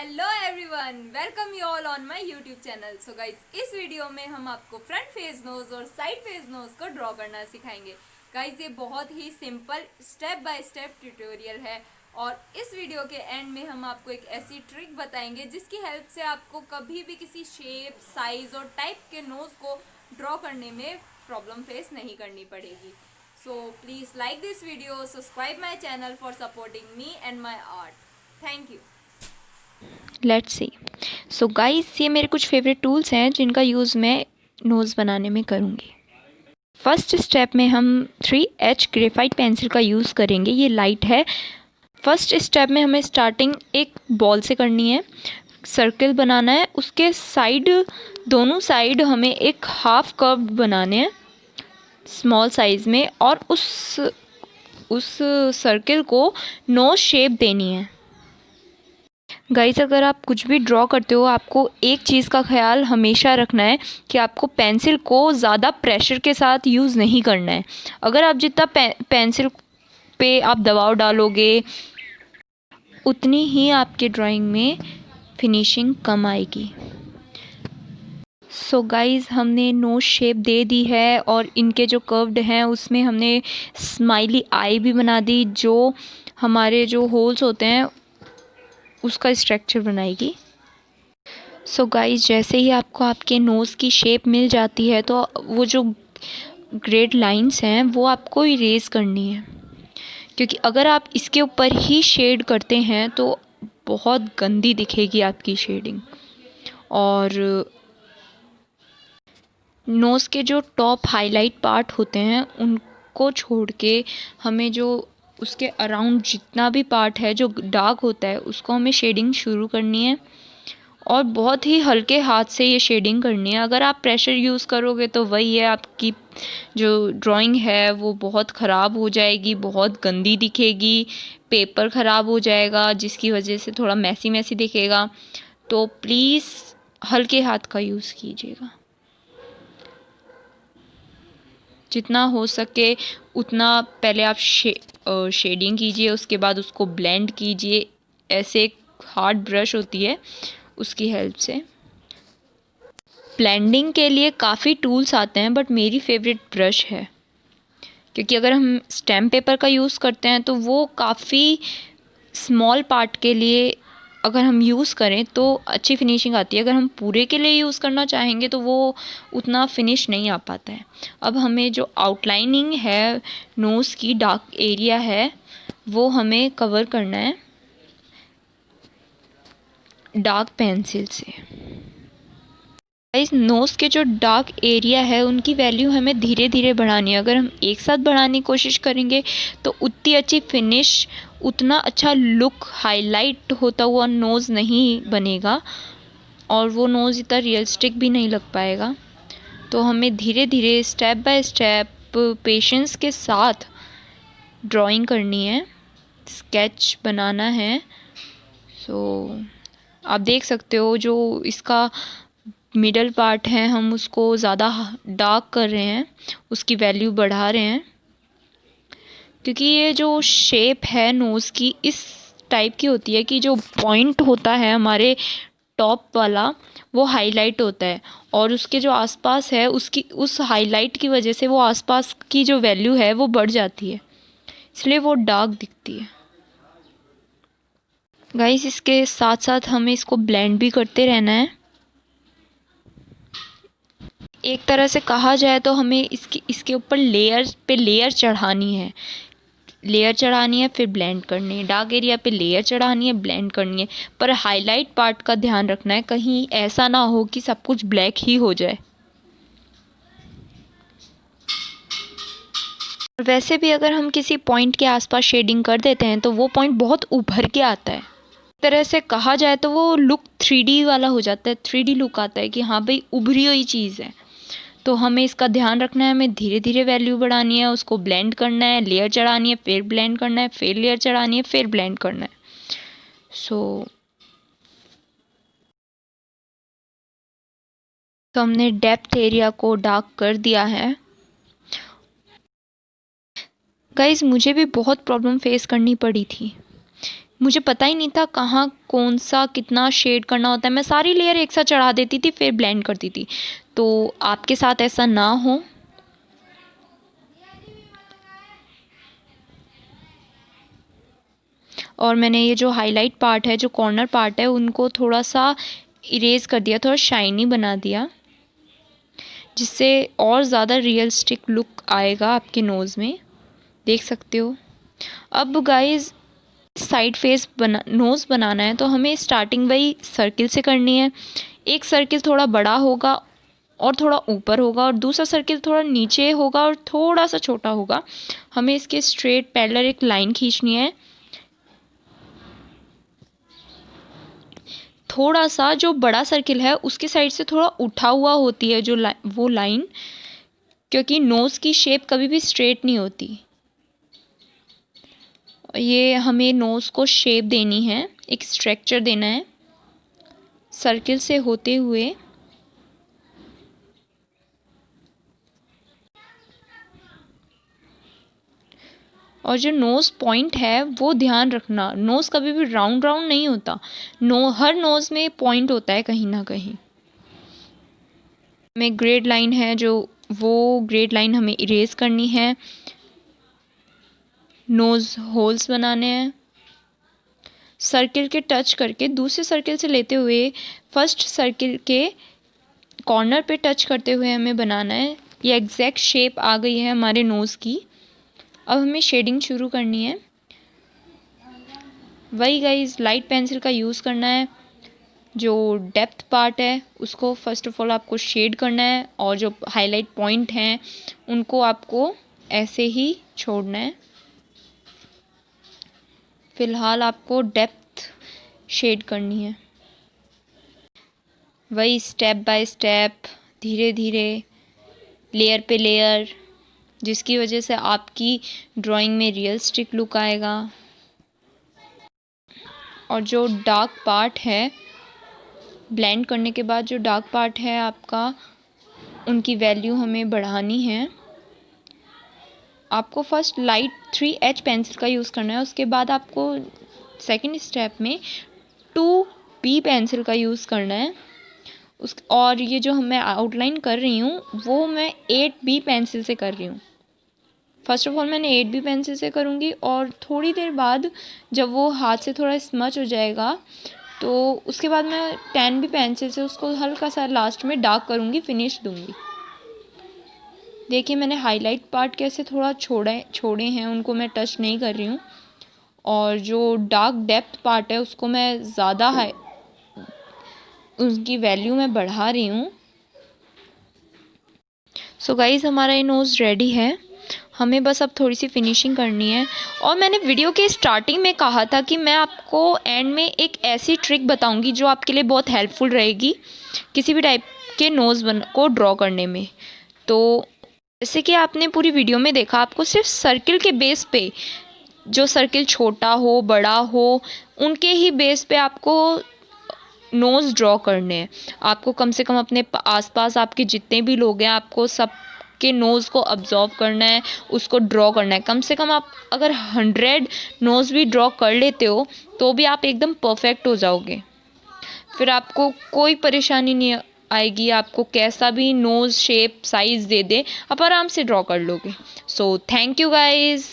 Hello everyone, welcome you all on my YouTube channel. So guys, इस video में हम आपको फ्रंट फेस नोज और साइड फेस नोज को ड्रॉ करना सिखाएंगे। गाइज, ये बहुत ही simple step by step tutorial है और इस वीडियो के एंड में हम आपको एक ऐसी ट्रिक बताएंगे जिसकी हेल्प से आपको कभी भी किसी शेप, साइज और टाइप के नोज को ड्रॉ करने में प्रॉब्लम फेस नहीं करनी पड़ेगी। So please like this video, subscribe my channel for supporting me and my art. Thank you. Let's see. So guys, ये मेरे कुछ फेवरेट टूल्स हैं जिनका यूज़ मैं नोज़ बनाने में करूँगी। फर्स्ट स्टेप में हम 3H ग्रेफाइट पेंसिल का यूज़ करेंगे। ये लाइट है। फर्स्ट स्टेप में हमें स्टार्टिंग एक बॉल से करनी है, सर्कल बनाना है, उसके साइड, दोनों साइड हमें एक हाफ कर्व बनाने हैं स्मॉल साइज़ में, और उस सर्कल को नोज शेप देनी है। गाइस, अगर आप कुछ भी ड्रॉ करते हो, आपको एक चीज़ का ख्याल हमेशा रखना है कि आपको पेंसिल को ज़्यादा प्रेशर के साथ यूज़ नहीं करना है। अगर आप जितना पेंसिल पे आप दबाव डालोगे, उतनी ही आपके ड्राइंग में फिनिशिंग कम आएगी। सो गाइस, हमने नोज शेप दे दी है और इनके जो कर्व्ड हैं उसमें हमने स्माइली आई भी बना दी, जो हमारे जो होल्स होते हैं उसका स्ट्रक्चर बनाएगी। सो गाइस, जैसे ही आपको आपके नोज़ की शेप मिल जाती है तो वो जो ग्रेड लाइंस हैं वो आपको इरेज करनी है, क्योंकि अगर आप इसके ऊपर ही शेड करते हैं तो बहुत गंदी दिखेगी आपकी शेडिंग। और नोज़ के जो टॉप हाईलाइट पार्ट होते हैं उनको छोड़ के हमें जो उसके अराउंड जितना भी पार्ट है जो डार्क होता है उसको हमें शेडिंग शुरू करनी है, और बहुत ही हल्के हाथ से ये शेडिंग करनी है। अगर आप प्रेशर यूज़ करोगे तो वही है, आपकी जो ड्राइंग है वो बहुत ख़राब हो जाएगी, बहुत गंदी दिखेगी, पेपर ख़राब हो जाएगा जिसकी वजह से थोड़ा मैसी मैसी दिखेगा। तो प्लीज़ हल्के हाथ का यूज़ कीजिएगा, जितना हो सके उतना। पहले आप शेडिंग कीजिए, उसके बाद उसको ब्लेंड कीजिए। ऐसे एक हार्ड ब्रश होती है, उसकी हेल्प से। ब्लेंडिंग के लिए काफ़ी टूल्स आते हैं, बट मेरी फेवरेट ब्रश है, क्योंकि अगर हम स्टैम्प पेपर का यूज़ करते हैं तो वो काफ़ी स्मॉल पार्ट के लिए अगर हम यूज़ करें तो अच्छी फिनिशिंग आती है। अगर हम पूरे के लिए यूज़ करना चाहेंगे तो वो उतना फिनिश नहीं आ पाता है। अब हमें जो आउटलाइनिंग है, नोज़ की डार्क एरिया है, वो हमें कवर करना है डार्क पेंसिल से। इस नोज़ के जो डार्क एरिया है उनकी वैल्यू हमें धीरे धीरे बढ़ानी है। अगर हम एक साथ बढ़ाने की कोशिश करेंगे तो उतनी अच्छी फिनिश, उतना अच्छा लुक, हाईलाइट होता हुआ नोज़ नहीं बनेगा और वो नोज़ इतना रियलिस्टिक भी नहीं लग पाएगा। तो हमें धीरे धीरे, स्टेप बाय स्टेप, पेशेंस के साथ ड्राइंग करनी है, स्केच बनाना है। सो आप देख सकते हो जो इसका मिडल पार्ट है हम उसको ज़्यादा डार्क कर रहे हैं, उसकी वैल्यू बढ़ा रहे हैं, क्योंकि ये जो शेप है नोज़ की इस टाइप की होती है कि जो पॉइंट होता है हमारे टॉप वाला वो हाईलाइट होता है, और उसके जो आसपास है उसकी उस हाईलाइट की वजह से वो आसपास की जो वैल्यू है वो बढ़ जाती है, इसलिए वो डार्क दिखती है। गाइस, इसके साथ साथ हमें इसको ब्लेंड भी करते रहना है। एक तरह से कहा जाए तो हमें इसके ऊपर लेयर पे लेयर चढ़ानी है, लेयर चढ़ानी है, फिर ब्लेंड करनी है। डार्क एरिया पे लेयर चढ़ानी है, ब्लेंड करनी है, पर हाईलाइट पार्ट का ध्यान रखना है, कहीं ऐसा ना हो कि सब कुछ ब्लैक ही हो जाए। वैसे भी अगर हम किसी पॉइंट के आसपास शेडिंग कर देते हैं तो वो पॉइंट बहुत उभर के आता है। एक तरह से कहा जाए तो वो लुक 3D वाला हो जाता है, 3D लुक आता है कि हाँ भाई उभरी हुई चीज़ है। तो हमें इसका ध्यान रखना है, हमें धीरे धीरे वैल्यू बढ़ानी है, उसको ब्लेंड करना है, लेयर चढ़ानी है, फिर ब्लेंड करना है, फिर लेयर चढ़ानी है, फिर ब्लेंड करना है। तो हमने डेप्थ एरिया को डार्क कर दिया है। गाइस, मुझे भी बहुत प्रॉब्लम फेस करनी पड़ी थी। मुझे पता ही नहीं था कहाँ कौन सा कितना शेड करना होता है। मैं सारी लेयर एक साथ चढ़ा देती थी फिर ब्लेंड करती थी। तो आपके साथ ऐसा ना हो। और मैंने ये जो हाईलाइट पार्ट है, जो कॉर्नर पार्ट है, उनको थोड़ा सा इरेज कर दिया, थोड़ा शाइनी बना दिया, जिससे और ज़्यादा रियलिस्टिक लुक आएगा आपके नोज़ में। देख सकते हो। अब गाइस साइड फेस नोज़ बनाना है तो हमें स्टार्टिंग वही सर्किल से करनी है। एक सर्किल थोड़ा बड़ा होगा और थोड़ा ऊपर होगा, और दूसरा सर्किल थोड़ा नीचे होगा और थोड़ा सा छोटा होगा। हमें इसके स्ट्रेट पैरेलल एक लाइन खींचनी है। थोड़ा सा जो बड़ा सर्किल है उसके साइड से थोड़ा उठा हुआ होती है जो वो लाइन, क्योंकि नोज़ की शेप कभी भी स्ट्रेट नहीं होती। ये हमें नोज़ को शेप देनी है, एक स्ट्रक्चर देना है सर्किल से होते हुए। और जो नोज़ पॉइंट है वो ध्यान रखना, नोज़ कभी भी राउंड राउंड नहीं होता। हर नोज़ में पॉइंट होता है कहीं ना कहीं। में ग्रेड लाइन है जो, वो ग्रेड लाइन हमें इरेज करनी है। नोज़ होल्स बनाने हैं। सर्किल के टच करके दूसरे सर्किल से लेते हुए फर्स्ट सर्किल के कॉर्नर पे टच करते हुए हमें बनाना है। ये एग्जैक्ट शेप आ गई है हमारे नोज़ की। अब हमें शेडिंग शुरू करनी है। वही गाइस लाइट पेंसिल का यूज़ करना है। जो डेप्थ पार्ट है उसको फर्स्ट ऑफ ऑल आपको शेड करना है, और जो हाईलाइट पॉइंट हैं उनको आपको ऐसे ही छोड़ना है। फ़िलहाल आपको डेप्थ शेड करनी है। वही स्टेप बाय स्टेप, धीरे धीरे, लेयर पे लेयर, जिसकी वजह से आपकी ड्राइंग में रियलिस्टिक लुक आएगा। और जो डार्क पार्ट है, ब्लेंड करने के बाद जो डार्क पार्ट है आपका, उनकी वैल्यू हमें बढ़ानी है। आपको फर्स्ट लाइट 3H पेंसिल का यूज़ करना है, उसके बाद आपको सेकंड स्टेप में 2B पेंसिल का यूज़ करना है। और ये जो मैं आउटलाइन कर रही हूँ वो मैं 8B पेंसिल से कर रही हूँ। फर्स्ट ऑफ ऑल मैंने 8B पेंसिल से करूँगी, और थोड़ी देर बाद जब वो हाथ से थोड़ा स्मच हो जाएगा तो उसके बाद मैं 10B पेंसिल से उसको हल्का सा लास्ट में डार्क करूँगी, फिनिश दूँगी। देखिए मैंने हाईलाइट पार्ट कैसे थोड़ा छोड़े हैं, उनको मैं टच नहीं कर रही हूँ। और जो डार्क डेप्थ पार्ट है उसको मैं ज़्यादा उसकी वैल्यू मैं बढ़ा रही हूँ। सो गाइज़ हमारा ये नोज़ रेडी है। हमें बस अब थोड़ी सी फिनिशिंग करनी है। और मैंने वीडियो के स्टार्टिंग में कहा था कि मैं आपको एंड में एक ऐसी ट्रिक बताऊंगी जो आपके लिए बहुत हेल्पफुल रहेगी किसी भी टाइप के नोज़ को ड्रॉ करने में। तो जैसे कि आपने पूरी वीडियो में देखा, आपको सिर्फ सर्किल के बेस पे, जो सर्किल छोटा हो बड़ा हो उनके ही बेस पे आपको नोज़ ड्रॉ करने हैं। आपको कम से कम अपने आसपास आपके जितने भी लोग हैं आपको सब के नोज़ को ऑब्जर्व करना है, उसको ड्रॉ करना है। कम से कम आप अगर 100 नोज़ भी ड्रॉ कर लेते हो तो भी आप एकदम परफेक्ट हो जाओगे। फिर आपको कोई परेशानी नहीं आएगी। आपको कैसा भी नोज़ शेप साइज़ दे दे आप आराम से ड्रॉ कर लोगे। So thank you guys.